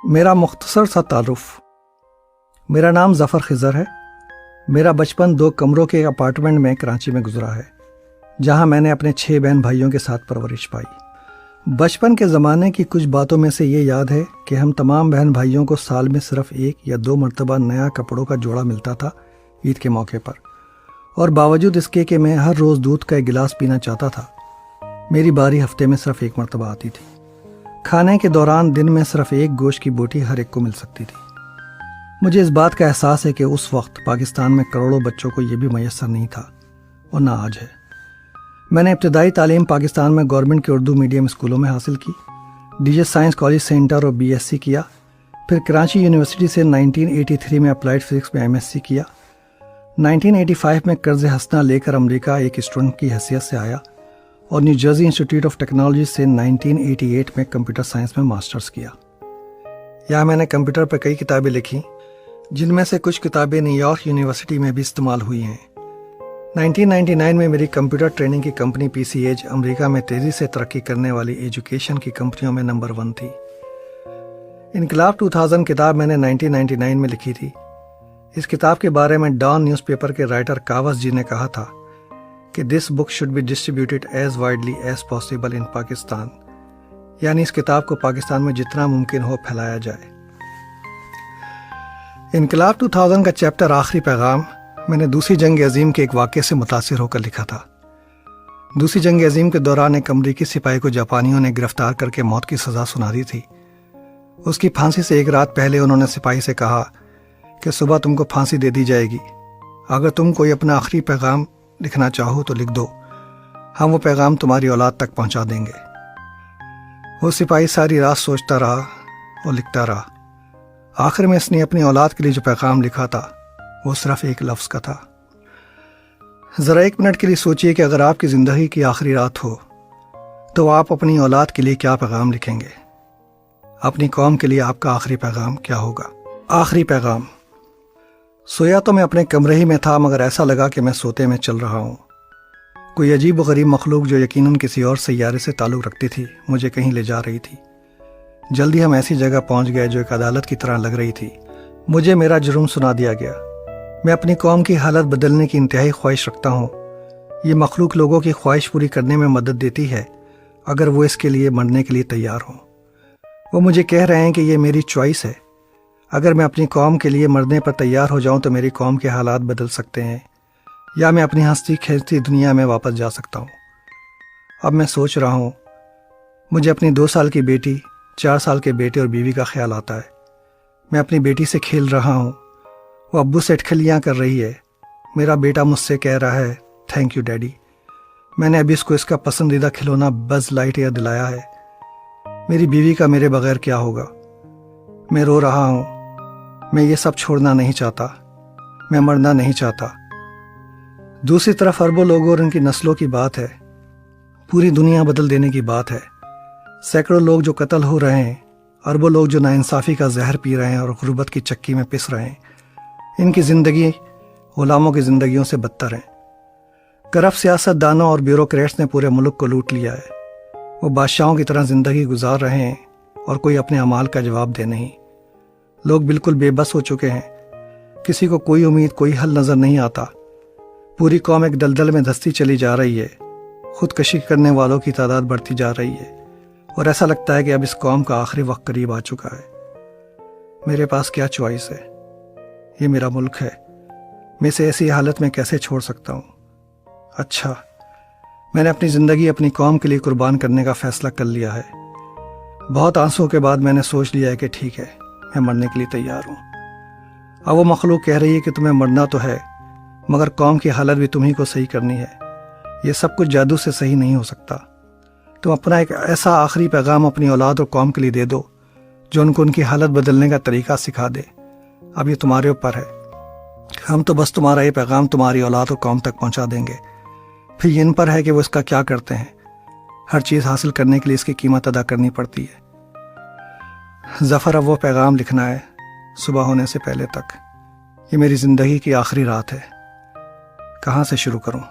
میرا مختصر سا تعارف۔ میرا نام ظفر خضر ہے۔ میرا بچپن 2 کمروں کے اپارٹمنٹ میں کراچی میں گزرا ہے، جہاں میں نے اپنے 6 بہن بھائیوں کے ساتھ پرورش پائی۔ بچپن کے زمانے کی کچھ باتوں میں سے یہ یاد ہے کہ ہم تمام بہن بھائیوں کو سال میں صرف 1 یا 2 مرتبہ نیا کپڑوں کا جوڑا ملتا تھا عید کے موقع پر، اور باوجود اس کے کہ میں ہر روز دودھ کا 1 گلاس پینا چاہتا تھا، میری باری ہفتے میں صرف 1 مرتبہ آتی تھی۔ کھانے کے دوران دن میں صرف 1 گوشت کی بوٹی ہر ایک کو مل سکتی تھی۔ مجھے اس بات کا احساس ہے کہ اس وقت پاکستان میں کروڑوں بچوں کو یہ بھی میسر نہیں تھا، اور نہ آج ہے۔ میں نے ابتدائی تعلیم پاکستان میں گورنمنٹ کے اردو میڈیم اسکولوں میں حاصل کی، ڈی جے سائنس کالج سے انٹر اور بی ایس سی کیا، پھر کراچی یونیورسٹی سے 1983 میں اپلائیڈ فزکس میں ایم ایس سی کیا۔ 1985 میں قرض حسنہ لے کر امریکہ ایک اسٹوڈنٹ کی حیثیت سے آیا، اور new Jersey institute of technology سے 1988 میں کمپیوٹر سائنس میں ماسٹرز کیا۔ یہاں میں نے کمپیوٹر پر کئی کتابیں لکھی، جن میں سے کچھ کتابیں نیو یارک یونیورسٹی میں بھی استعمال ہوئی ہیں۔ 1999 میں میری کمپیوٹر ٹریننگ کی کمپنی پی سی ایج امریکہ میں تیزی سے ترقی کرنے والی ایجوکیشن کی کمپنیوں میں نمبر 1 تھی۔ انقلاب 2000 کتاب میں نے 1999 میں لکھی تھی۔ اس کتاب کے بارے میں ڈان نیوز پیپر کے رائٹر کاوس جی نے کہا تھا کہ this book should be distributed as widely as possible in Pakistan, یعنی اس کتاب کو پاکستان میں جتنا ممکن ہو پھیلایا جائے۔ انقلاب 2000 کا چیپٹر آخری پیغام میں نے دوسری جنگ عظیم کے ایک واقعے سے متاثر ہو کر لکھا تھا۔ دوسری جنگ عظیم کے دوران ایک امریکی سپاہی کو جاپانیوں نے گرفتار کر کے موت کی سزا سنا دی تھی۔ اس کی پھانسی سے 1 رات پہلے انہوں نے سپاہی سے کہا کہ صبح تم کو پھانسی دے دی جائے گی، اگر تم کوئی اپنا آخری پیغام لکھنا چاہو تو لکھ دو، ہم وہ پیغام تمہاری اولاد تک پہنچا دیں گے۔ وہ سپاہی ساری رات سوچتا رہا اور لکھتا رہا۔ آخر میں اس نے اپنی اولاد کے لیے جو پیغام لکھا تھا وہ صرف 1 لفظ کا تھا۔ ذرا 1 منٹ کے لیے سوچئے کہ اگر آپ کی زندگی کی آخری رات ہو تو آپ اپنی اولاد کے لیے کیا پیغام لکھیں گے؟ اپنی قوم کے لیے آپ کا آخری پیغام کیا ہوگا؟ آخری پیغام۔ سویا تو میں اپنے کمرے ہی میں تھا، مگر ایسا لگا کہ میں سوتے میں چل رہا ہوں۔ کوئی عجیب و غریب مخلوق جو یقیناً کسی اور سیارے سے تعلق رکھتی تھی مجھے کہیں لے جا رہی تھی۔ جلدی ہم ایسی جگہ پہنچ گئے جو ایک عدالت کی طرح لگ رہی تھی۔ مجھے میرا جرم سنا دیا گیا۔ میں اپنی قوم کی حالت بدلنے کی انتہائی خواہش رکھتا ہوں۔ یہ مخلوق لوگوں کی خواہش پوری کرنے میں مدد دیتی ہے اگر وہ اس کے لیے مرنے کے لیے تیار ہوں۔ وہ مجھے کہہ رہے ہیں کہ یہ میری چوائس ہے۔ اگر میں اپنی قوم کے لیے مرنے پر تیار ہو جاؤں تو میری قوم کے حالات بدل سکتے ہیں، یا میں اپنی ہنستی کھیلتی دنیا میں واپس جا سکتا ہوں۔ اب میں سوچ رہا ہوں، مجھے اپنی 2 سال کی بیٹی، 4 سال کے بیٹے اور بیوی کا خیال آتا ہے۔ میں اپنی بیٹی سے کھیل رہا ہوں، وہ ابو سے اٹکھلیاں کر رہی ہے۔ میرا بیٹا مجھ سے کہہ رہا ہے تھینک یو ڈیڈی۔ میں نے ابھی اس کو اس کا پسندیدہ کھلونا بز لائٹ ایئر دلایا ہے۔ میری بیوی کا میرے بغیر کیا ہوگا؟ میں رو رہا ہوں۔ میں یہ سب چھوڑنا نہیں چاہتا، میں مرنا نہیں چاہتا۔ دوسری طرف اربوں لوگوں اور ان کی نسلوں کی بات ہے، پوری دنیا بدل دینے کی بات ہے۔ سینکڑوں لوگ جو قتل ہو رہے ہیں، اربوں لوگ جو ناانصافی کا زہر پی رہے ہیں اور غربت کی چکی میں پس رہے ہیں، ان کی زندگی غلاموں کی زندگیوں سے بدتر ہے۔ کرپٹ سیاست دانوں اور بیوروکریٹس نے پورے ملک کو لوٹ لیا ہے۔ وہ بادشاہوں کی طرح زندگی گزار رہے ہیں اور کوئی اپنے اعمال کا جواب دے نہیں۔ لوگ بالکل بے بس ہو چکے ہیں، کسی کو کوئی امید، کوئی حل نظر نہیں آتا۔ پوری قوم ایک دلدل میں دھستی چلی جا رہی ہے۔ خودکشی کرنے والوں کی تعداد بڑھتی جا رہی ہے، اور ایسا لگتا ہے کہ اب اس قوم کا آخری وقت قریب آ چکا ہے۔ میرے پاس کیا چوائس ہے؟ یہ میرا ملک ہے، میں اسے ایسی حالت میں کیسے چھوڑ سکتا ہوں؟ اچھا، میں نے اپنی زندگی اپنی قوم کے لیے قربان کرنے کا فیصلہ کر لیا ہے۔ بہت آنسوؤں کے بعد میں نے سوچ لیا ہے کہ ٹھیک ہے، میں مرنے کے لیے تیار ہوں۔ اب وہ مخلوق کہہ رہی ہے کہ تمہیں مرنا تو ہے، مگر قوم کی حالت بھی تمہیں کو صحیح کرنی ہے۔ یہ سب کچھ جادو سے صحیح نہیں ہو سکتا۔ تم اپنا ایک ایسا آخری پیغام اپنی اولاد اور قوم کے لیے دے دو جو ان کو ان کی حالت بدلنے کا طریقہ سکھا دے۔ اب یہ تمہارے اوپر ہے۔ ہم تو بس تمہارا یہ پیغام تمہاری اولاد اور قوم تک پہنچا دیں گے، پھر یہ ان پر ہے کہ وہ اس کا کیا کرتے ہیں۔ ہر چیز حاصل کرنے کے لیے اس کی قیمت ادا کرنی پڑتی ہے۔ ظفر، اب وہ پیغام لکھنا ہے صبح ہونے سے پہلے تک۔ یہ میری زندگی کی آخری رات ہے۔ کہاں سے شروع کروں؟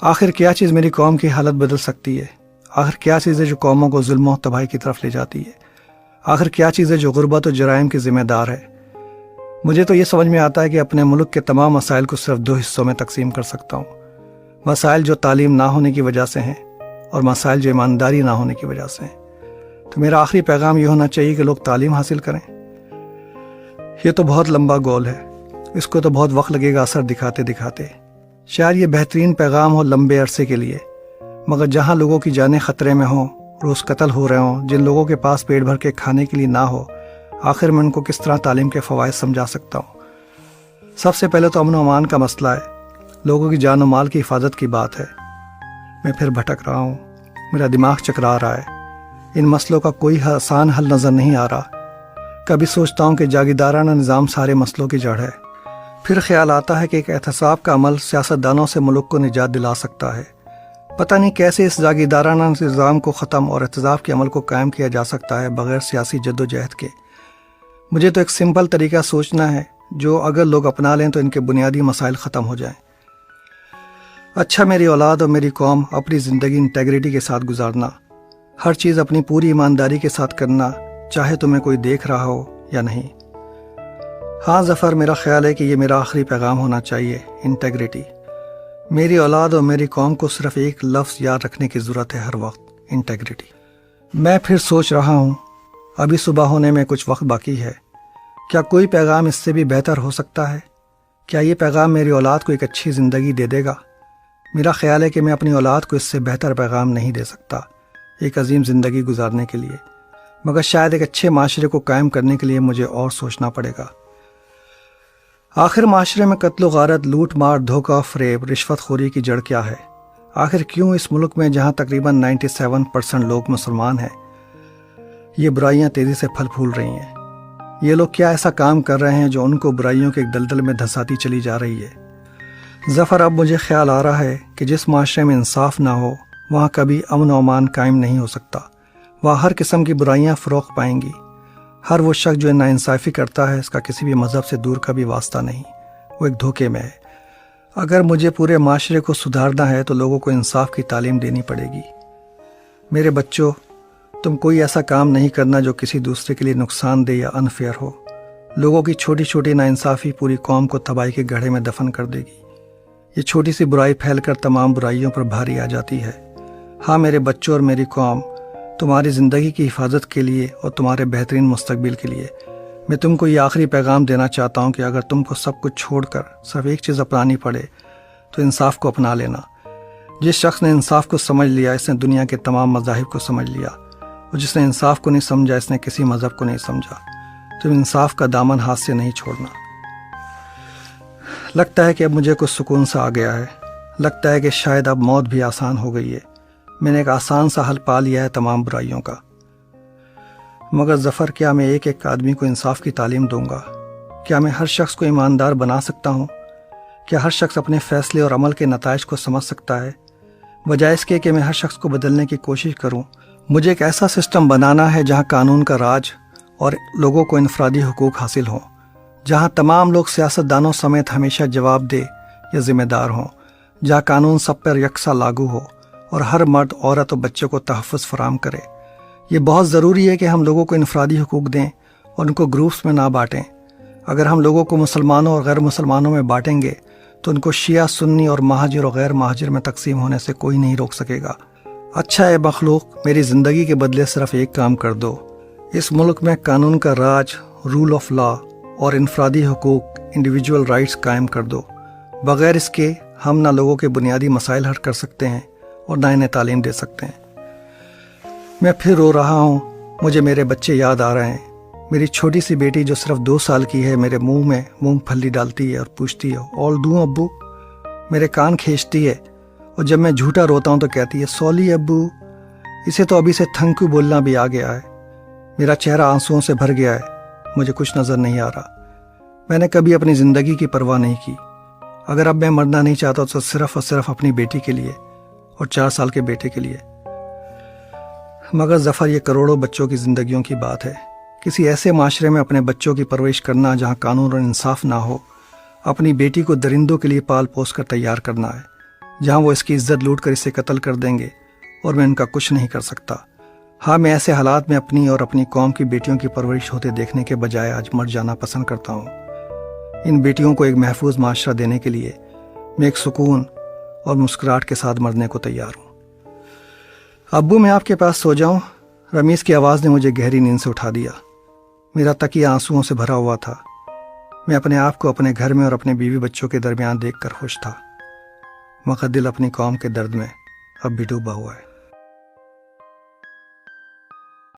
آخر کیا چیز میری قوم کی حالت بدل سکتی ہے؟ آخر کیا چیز ہے جو قوموں کو ظلم و تباہی کی طرف لے جاتی ہے؟ آخر کیا چیز ہے جو غربت و جرائم کی ذمہ دار ہے؟ مجھے تو یہ سمجھ میں آتا ہے کہ اپنے ملک کے تمام مسائل کو صرف 2 حصوں میں تقسیم کر سکتا ہوں، مسائل جو تعلیم نہ ہونے کی وجہ سے ہیں اور مسائل جو ایمانداری نہ ہونے کی وجہ سے ہیں۔ تو میرا آخری پیغام یہ ہونا چاہیے کہ لوگ تعلیم حاصل کریں۔ یہ تو بہت لمبا گول ہے، اس کو تو بہت وقت لگے گا اثر دکھاتے دکھاتے۔ شاید یہ بہترین پیغام ہو لمبے عرصے کے لیے، مگر جہاں لوگوں کی جانیں خطرے میں ہوں، روز قتل ہو رہے ہوں، جن لوگوں کے پاس پیٹ بھر کے کھانے کے لیے نہ ہو، آخر میں ان کو کس طرح تعلیم کے فوائد سمجھا سکتا ہوں؟ سب سے پہلے تو امن و امان کا مسئلہ ہے، لوگوں کی جان و مال کی حفاظت کی بات ہے۔ میں پھر بھٹک رہا ہوں، میرا دماغ چکرا رہا ہے، ان مسئلوں کا کوئی آسان حل نظر نہیں آ رہا۔ کبھی سوچتا ہوں کہ جاگیردارانہ نظام سارے مسئلوں کی جڑ ہے، پھر خیال آتا ہے کہ ایک احتساب کا عمل سیاستدانوں سے ملک کو نجات دلا سکتا ہے۔ پتہ نہیں کیسے اس جاگیردارانہ نظام کو ختم اور احتساب کے عمل کو قائم کیا جا سکتا ہے بغیر سیاسی جد و جہد کے۔ مجھے تو ایک سمپل طریقہ سوچنا ہے جو اگر لوگ اپنا لیں تو ان کے بنیادی مسائل ختم ہو جائیں۔ اچھا، میری اولاد اور میری قوم اپنی زندگی انٹیگریٹی کے ساتھ گزارنا، ہر چیز اپنی پوری ایمانداری کے ساتھ کرنا، چاہے تمہیں کوئی دیکھ رہا ہو یا نہیں۔ ہاں ظفر، میرا خیال ہے کہ یہ میرا آخری پیغام ہونا چاہیے، انٹیگریٹی۔ میری اولاد اور میری قوم کو صرف ایک لفظ یاد رکھنے کی ضرورت ہے ہر وقت، انٹیگریٹی۔ میں پھر سوچ رہا ہوں، ابھی صبح ہونے میں کچھ وقت باقی ہے، کیا کوئی پیغام اس سے بھی بہتر ہو سکتا ہے؟ کیا یہ پیغام میری اولاد کو ایک اچھی زندگی دے دے گا؟ میرا خیال ہے کہ میں اپنی اولاد کو اس سے بہتر پیغام نہیں دے سکتا ایک عظیم زندگی گزارنے کے لیے، مگر شاید ایک اچھے معاشرے کو قائم کرنے کے لیے مجھے اور سوچنا پڑے گا۔ آخر معاشرے میں قتل و غارت، لوٹ مار، دھوکہ، فریب، رشوت خوری کی جڑ کیا ہے؟ آخر کیوں اس ملک میں جہاں تقریباً 97% لوگ مسلمان ہیں، یہ برائیاں تیزی سے پھل پھول رہی ہیں؟ یہ لوگ کیا ایسا کام کر رہے ہیں جو ان کو برائیوں کے ایک دلدل میں دھساتی چلی جا رہی ہے؟ ظفر، اب مجھے خیال آ رہا ہے کہ جس معاشرے میں انصاف نہ ہو وہاں کبھی امن و امان قائم نہیں ہو سکتا، وہاں ہر قسم کی برائیاں فروغ پائیں گی۔ ہر وہ شخص جو ناانصافی کرتا ہے، اس کا کسی بھی مذہب سے دور کا بھی واسطہ نہیں، وہ ایک دھوکے میں ہے۔ اگر مجھے پورے معاشرے کو سدھارنا ہے تو لوگوں کو انصاف کی تعلیم دینی پڑے گی۔ میرے بچوں، تم کوئی ایسا کام نہیں کرنا جو کسی دوسرے کے لیے نقصان دہ یا انفیئر ہو۔ لوگوں کی چھوٹی چھوٹی ناانصافی پوری قوم کو تباہی کے گڑھے میں دفن کر دے گی۔ یہ چھوٹی سی برائی پھیل کر تمام برائیوں پر بھاری آ جاتی ہے۔ ہاں میرے بچوں اور میری قوم، تمہاری زندگی کی حفاظت کے لیے اور تمہارے بہترین مستقبل کے لیے میں تم کو یہ آخری پیغام دینا چاہتا ہوں کہ اگر تم کو سب کچھ چھوڑ کر صرف ایک چیز اپنانی پڑے تو انصاف کو اپنا لینا۔ جس شخص نے انصاف کو سمجھ لیا، اس نے دنیا کے تمام مذاہب کو سمجھ لیا، اور جس نے انصاف کو نہیں سمجھا، اس نے کسی مذہب کو نہیں سمجھا۔ تم انصاف کا دامن ہاتھ سے نہیں چھوڑنا۔ لگتا ہے کہ اب مجھے کچھ سکون سا آ گیا ہے، لگتا ہے کہ شاید اب موت بھی آسان ہو گئی ہے۔ میں نے ایک آسان سا حل پا لیا ہے تمام برائیوں کا۔ مگر ظفر، کیا میں ایک ایک آدمی کو انصاف کی تعلیم دوں گا؟ کیا میں ہر شخص کو ایماندار بنا سکتا ہوں؟ کیا ہر شخص اپنے فیصلے اور عمل کے نتائج کو سمجھ سکتا ہے؟ بجائے اس کے کہ میں ہر شخص کو بدلنے کی کوشش کروں، مجھے ایک ایسا سسٹم بنانا ہے جہاں قانون کا راج اور لوگوں کو انفرادی حقوق حاصل ہوں، جہاں تمام لوگ سیاستدانوں سمیت ہمیشہ جواب دہ یا ذمہ دار ہوں، جہاں قانون سب پر یکساں لاگو ہو اور ہر مرد، عورت اور بچے کو تحفظ فراہم کرے۔ یہ بہت ضروری ہے کہ ہم لوگوں کو انفرادی حقوق دیں اور ان کو گروپس میں نہ بانٹیں۔ اگر ہم لوگوں کو مسلمانوں اور غیر مسلمانوں میں بانٹیں گے تو ان کو شیعہ، سنی اور مہاجر اور غیر مہاجر میں تقسیم ہونے سے کوئی نہیں روک سکے گا۔ اچھا اے مخلوق، میری زندگی کے بدلے صرف ایک کام کر دو، اس ملک میں قانون کا راج، رول آف لا اور انفرادی حقوق، انڈیویجول رائٹس قائم کر دو۔ بغیر اس کے ہم نہ لوگوں کے بنیادی مسائل حل کر سکتے ہیں اور نہ انہیں تعلیم دے سکتے ہیں۔ میں پھر رو رہا ہوں، مجھے میرے بچے یاد آ رہے ہیں۔ میری چھوٹی سی بیٹی جو صرف 2 سال کی ہے میرے منہ میں مونگ پھلی ڈالتی ہے اور پوچھتی ہے، اور دوں ابو؟ میرے کان کھینچتی ہے، اور جب میں جھوٹا روتا ہوں تو کہتی ہے، سولی ابو۔ اسے تو ابھی سے تھینک یو بولنا بھی آ گیا ہے۔ میرا چہرہ آنسوؤں سے بھر گیا ہے، مجھے کچھ نظر نہیں آ رہا۔ میں نے کبھی اپنی زندگی کی پرواہ نہیں کی۔ اگر اب میں مرنا نہیں چاہتا تو صرف اور صرف اپنی بیٹی کے لیے اور 4 سال کے بیٹے کے لیے۔ مگر ظفر، یہ کروڑوں بچوں کی زندگیوں کی بات ہے۔ کسی ایسے معاشرے میں اپنے بچوں کی پرورش کرنا جہاں قانون اور انصاف نہ ہو، اپنی بیٹی کو درندوں کے لیے پال پوس کر تیار کرنا ہے، جہاں وہ اس کی عزت لوٹ کر اسے قتل کر دیں گے اور میں ان کا کچھ نہیں کر سکتا۔ ہاں، میں ایسے حالات میں اپنی اور اپنی قوم کی بیٹیوں کی پرورش ہوتے دیکھنے کے بجائے آج مر جانا پسند کرتا ہوں۔ ان بیٹیوں کو ایک محفوظ معاشرہ دینے کے لیے میں ایک سکون اور مسکراہٹ کے ساتھ مرنے کو تیار ہوں۔ ابو، میں آپ کے پاس سو جاؤں؟ رمیز کی آواز نے مجھے گہری نیند سے اٹھا دیا۔ میرا تکیہ آنسوؤں سے بھرا ہوا تھا۔ میں اپنے آپ کو اپنے گھر میں اور اپنے بیوی بچوں کے درمیان دیکھ کر خوش تھا، مگر دل اپنی قوم کے درد میں اب بھی ڈوبا ہوا ہے۔